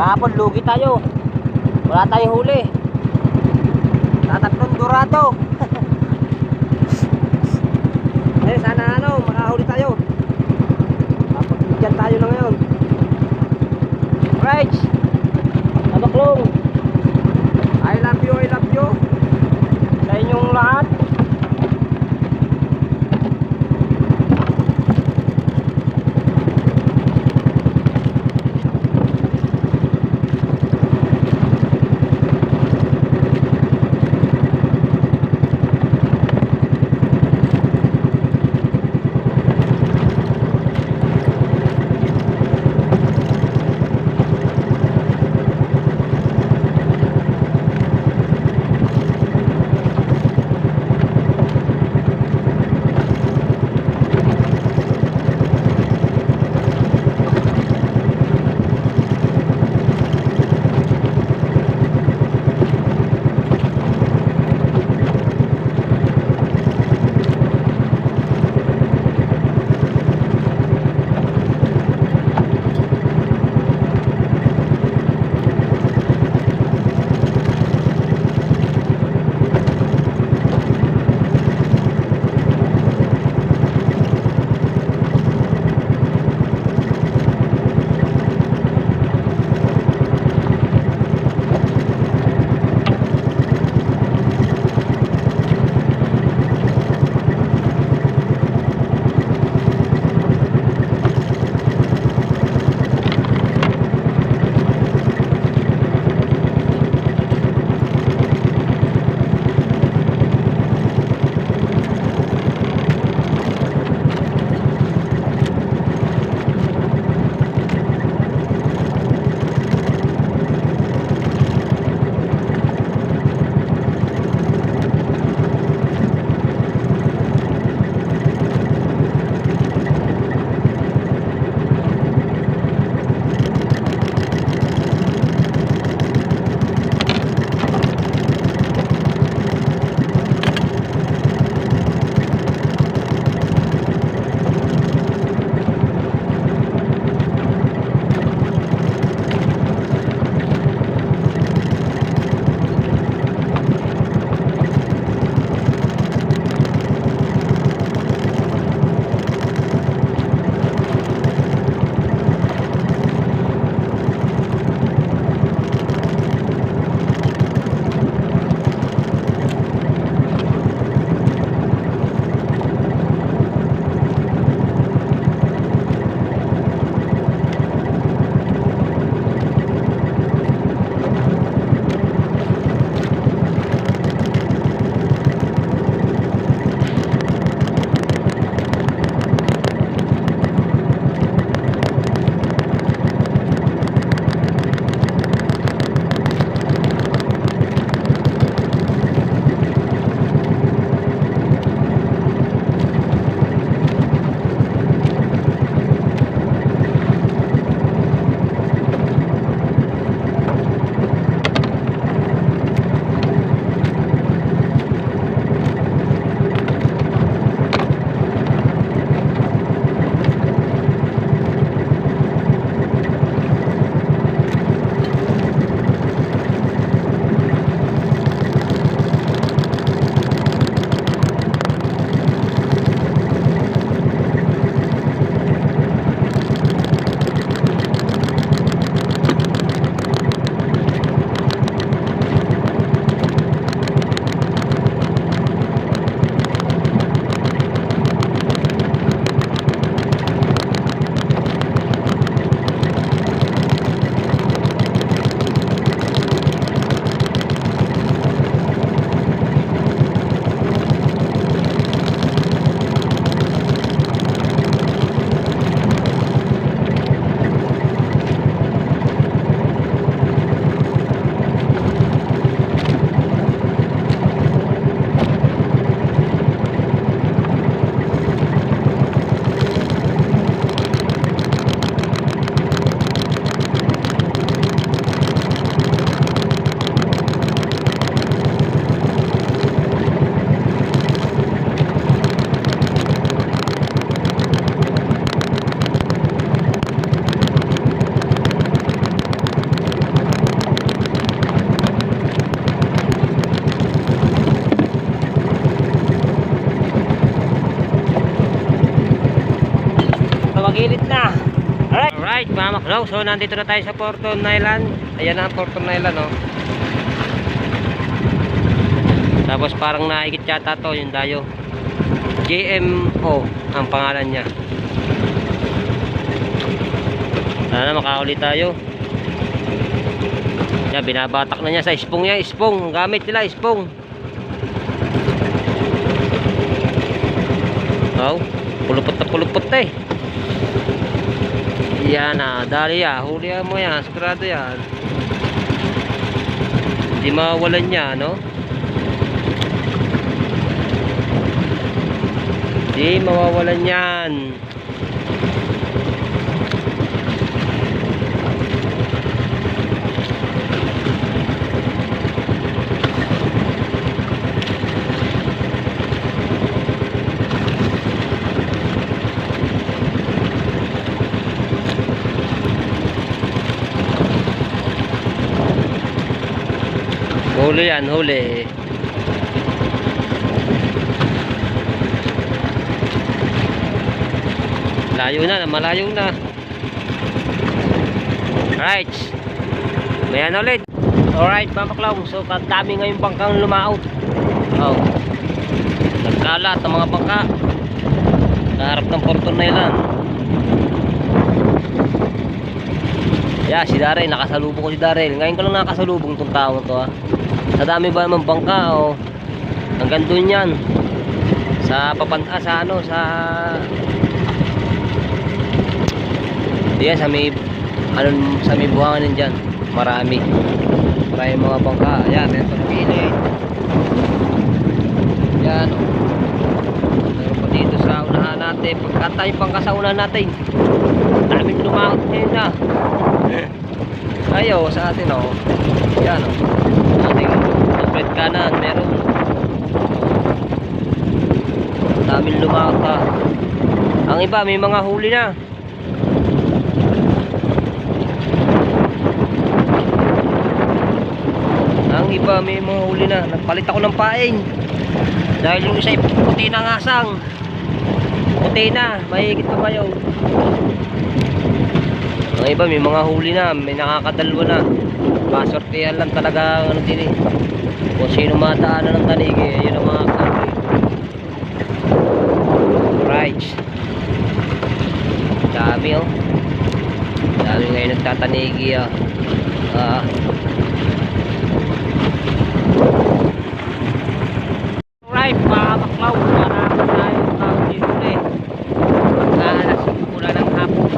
Kahapon lugi tayo. Wala tayong huli. Tatatlong dorado. Eh sana makahuli tayo. Kapag tayo na ngayon. Right. Tabaklong. I love you, I love you. Sa inyong lahat. Alright mga maklaw, so nandito na tayo sa Porton Island. Ayan na ang Porton Island, oh. Tapos parang naikit yata to yung dayo. JMO ang pangalan niya. Sana makahuli tayo. Yan, binabatak na niya sa ispong niya. Ispong, gamit nila ispong. Oh, pulupot na pulupot eh. Yan na, dali ya, huli mo yan, sigurado yan. Hindi mawawalan niya, no? Hindi mawawalan yan. Huli yan, huli. Layo na, malayo na. Alright. Mayan ulit. Alright, mga maklaw. So, kadami ngayon bangkang lumaot. Oh. Nagkalat ang mga bangka. Kaharap ng Porton Island. Yeah, si Daryl. Nakasalubong ko si Daryl. Ngayon ko lang nakasalubong itong tao to, ha. Sa dami ba naman bangka, oh. Hanggang doon yan. Sa papanta, sa ano, sa... Diyan, sa may... Ano, sa may buhangan dyan. Marami. Marami mga bangka. Ayan, meron pa pilit. Yan, oh. Meron pa dito sa unahan natin. Pagkata yung bangka sa unahan natin. Daming lumakot ngayon na. Ayaw, sa atin, oh. Yan, oh. Ating spread kanan, meron. Daming lumakot pa. Ang iba, may mga huli na. Ang iba, may mga huli na. Nagpalit ako ng paing. Dahil yung isa puti na ng asang. Puti na, mahigit pa kayo. Ang iba, may mga huli na. May nakakadalwa na. Pasortihan lang talaga ano din eh. Kung sino mataanan ng tanigi, yun ang mga country. Right. Dami, oh. Dami ngayon nagtatanigi, ah. Alright, mga maklaw. Marami tayo tao dito eh. Alas mula ng hapon.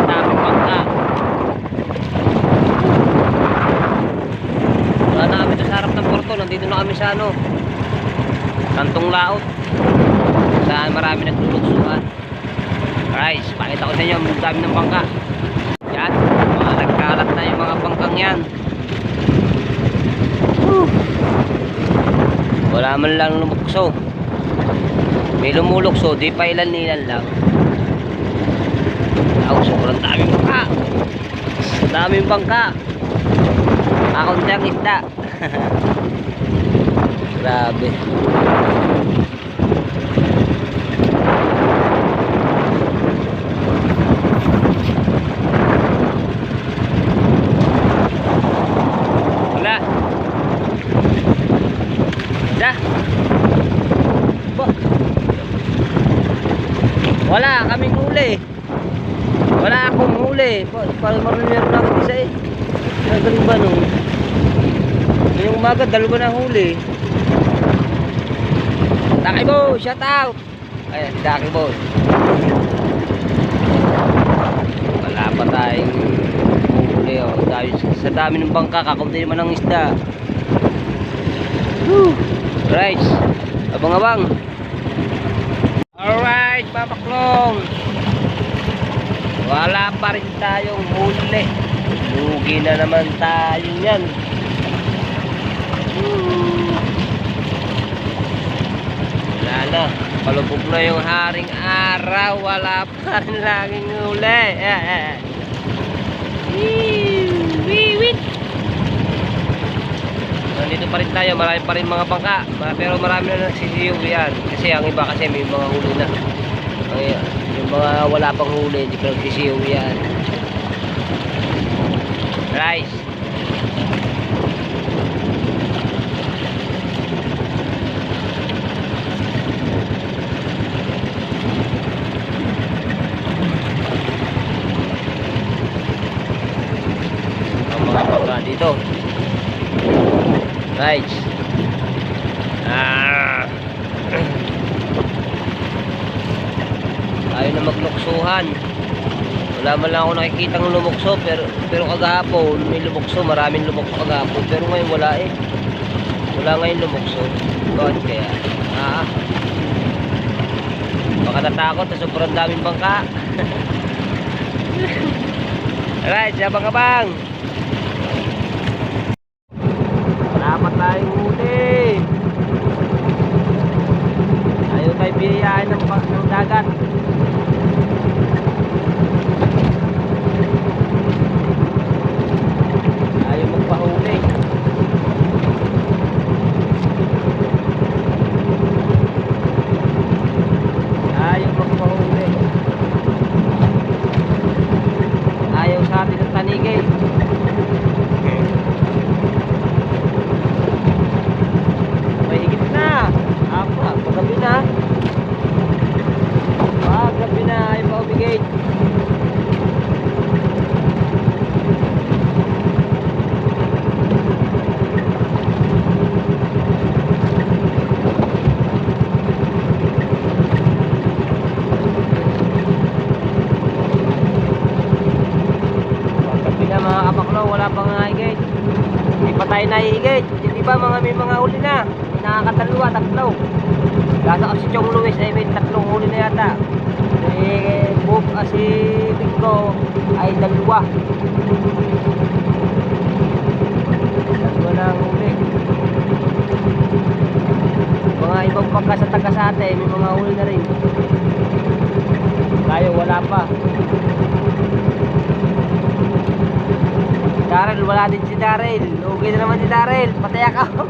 Daming bangka. Wala na kami sa harap ng Porto. Nandito na kami sa ano, Kantong Laot. Saan marami nagluluksuhan. Alright, pakita ko sa inyo. Ang dami ng bangka. Yan, mga nagkalat na yung mga bangkang yan. Wala man lang lumukso. May lumulukso, di pa ilan-ilan lang. Sobrang daming bangka. Daming bangka. Kakunti ang isda. Grabe. Wala. Da. Wala kaming huli. Wala akong huli. Parang meron na ako isa eh. Nagaling ba nung ngayong umaga, dalawa na huli. Daki Boy, shout out. Ayan, si Daki Boy. Wala pa tayong huli, oh. Sa dami ng bangka, kakunti naman ang isda. Right, abang-abang. Alright, papaklong. Wala pa rin tayong huli. Lugi na naman tayo yan. Wala na, palubog na yung haring araw. Wala pa rin laging huli. Nandito pa rin tayo, marami pa rin mga bangka. Pero marami na nagsisiyo yan. Kasi ang iba kasi may mga huli na. Ay, yung mga wala pang huli, hindi pa nagsisiyo yan. Rice. Ang mga bangka dito. Rice. Ayaw na magluksuhan. Wala man lang ako nakikita ng lumukso, pero kagahapon may lumukso, maraming lumukso kagahapon, pero ngayon wala eh. Wala ngayon lumukso. Bakit kaya? Baka natakot sa sobrang daming bangka. Alright, abang-abang. Salamat tayong huli. Ayaw tayo biyayain ng dagat. Ayaw magpahuli. Ayaw magpahuli. Ayaw sa atin ng tanigay. May higit na. Paggabi na. Paggabi na ay paumigay. Mga kapaklo, wala pang higate. Hindi pa tayo nahihigate. Hindi ba may mga huli na? Nakakatalawa, tatlo. Gasa kasi Chong Luis ay may tatlong huli na yata. Si Bingo ay dalawa. Dalawa na ang huli. Mga ibang bangka sa Tagasate, may mga huli na rin. Tayo wala pa. Daryl, wala din si Daryl. Lugi na naman si Daryl. Patay ako.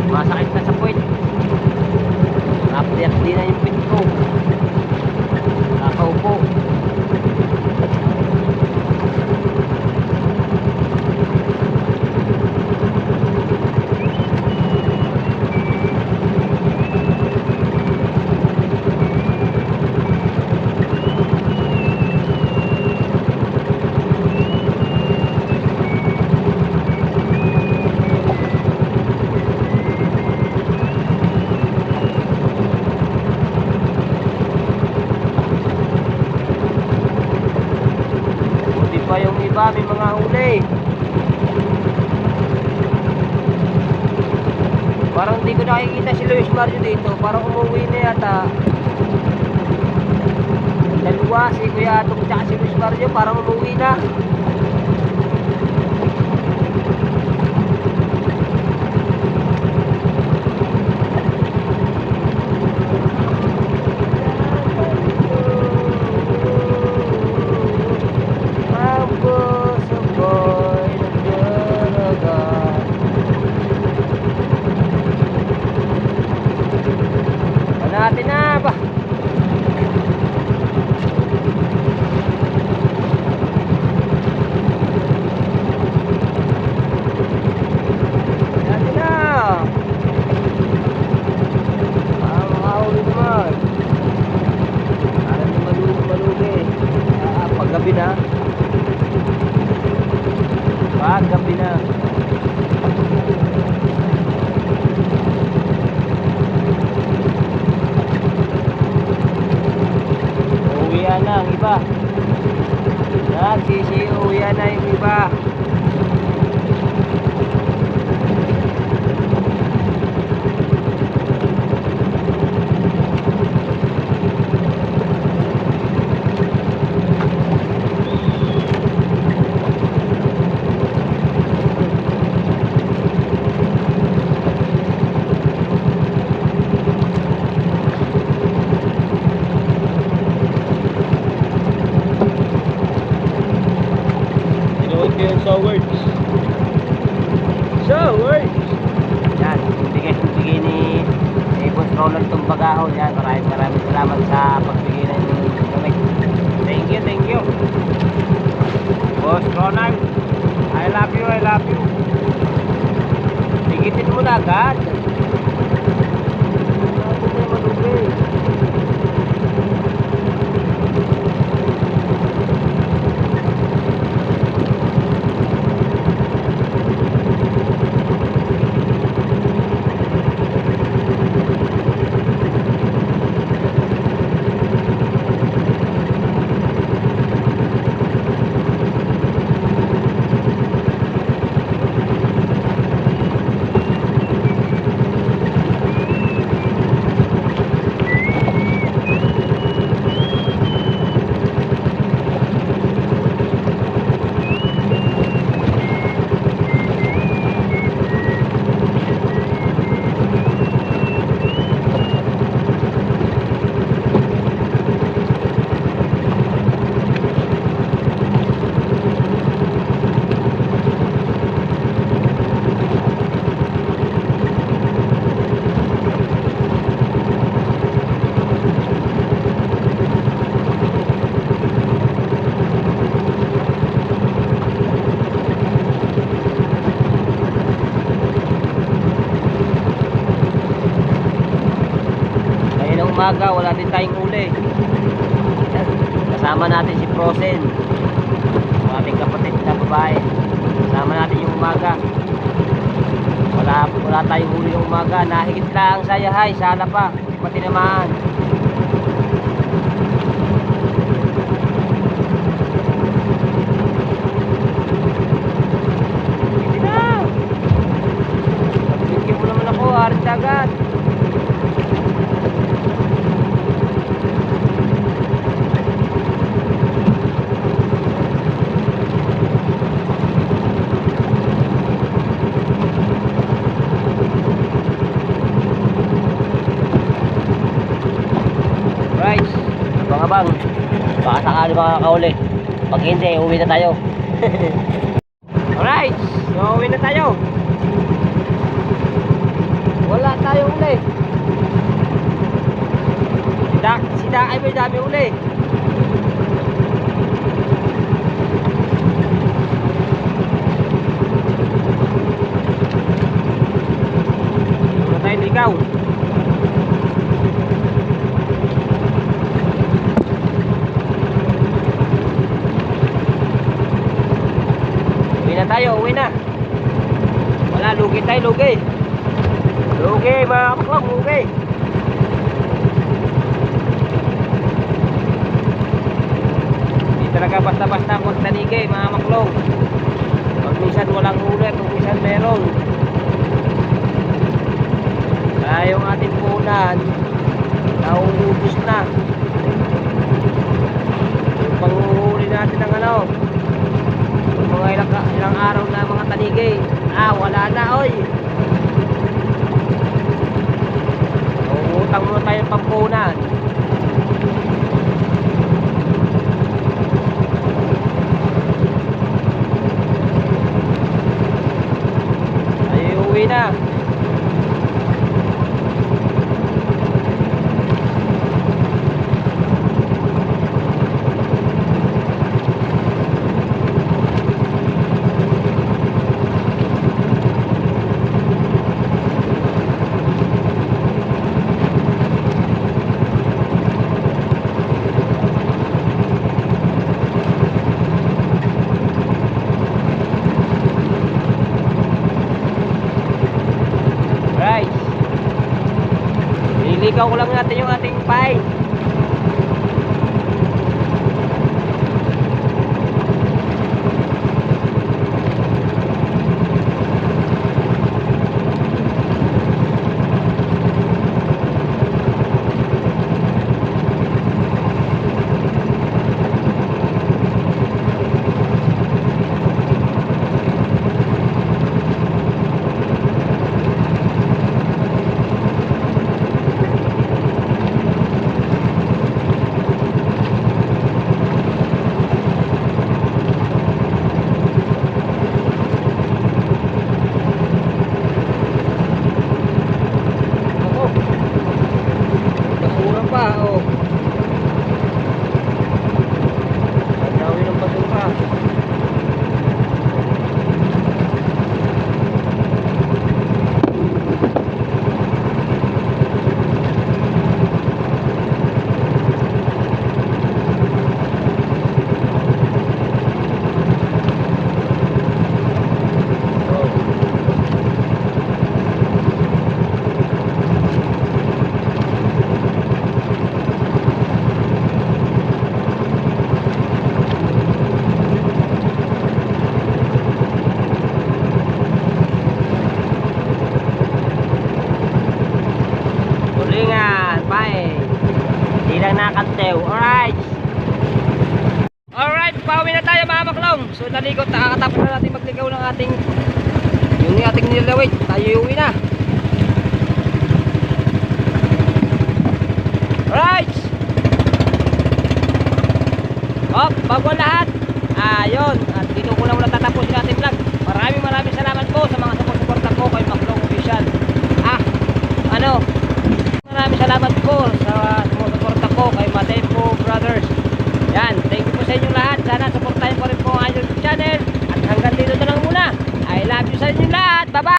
Masakit na sa puwit. Napiyak din na yung pit ko. Nakaupo. Pa yung iba may mga huli. Parang hindi ko nakikita si Luis Mario dito. Parang umuwi na yata. Dalawa si Kuya Atong tsaka si Luis Mario parang umuwi na. Natin na ba? Natin na. Ang mahuli naman. Parang malugi. Paggabi na. Paggabi na. Uwian na ang iba. Nagsisiuwian na yung iba. Thank you, thank you. Boss Ronald, I love you, I love you. Higitin mo na agad. Natin na malubi. Umaga, wala din tayong huli. Kasama natin si Frozen, ang ating kapatid na babae. Kasama natin yung umaga. Wala tayong huli yung umaga. Nahigit lang sa yahay, sana pa pati naman. Hindi na. Pagkikip mo naman ako, harit agad. Abang, baka sakali makakauli. Pag hindi, uwi na tayo. Alright, so uwi na tayo. Wala tayong uli. Si Daay may dami uli. Wala tayong ligaw. Uwi na. Wala, lugi tayo, lugi. Lugi, mga kapaklong, lugi. Hindi talaga basta-basta ang magtanigay, mga maklong. Pag minsan walang huli, pag minsan meron. Kaya yung ating punan, nauubos na. Yung panguhuli natin ng ano, mga ilang araw na mga tanigay, wala na, oy. Utang muna tayo pampunan. Ay, uwi na. Iligaw ko lang natin yung ating pie. Mateo. Alright, pauwi na tayo mga maklong. So naligot, nakakatapos na natin magligaw ng ating nilawit. Tayo uwi na. Alright. Bago ang lahat. Ayun, at dito ko lang natatapusin natin vlog. Maraming salamat po sa mga support ko kay Maklong Official. Maraming salamat po sa sumusuporta ko kay Matempo Brothers. Yan, thank you po sa inyong lahat. Sana supportahin ko rin po ang YouTube channel. At hanggang dito na lang muna. I love you sa inyong lahat. Bye-bye!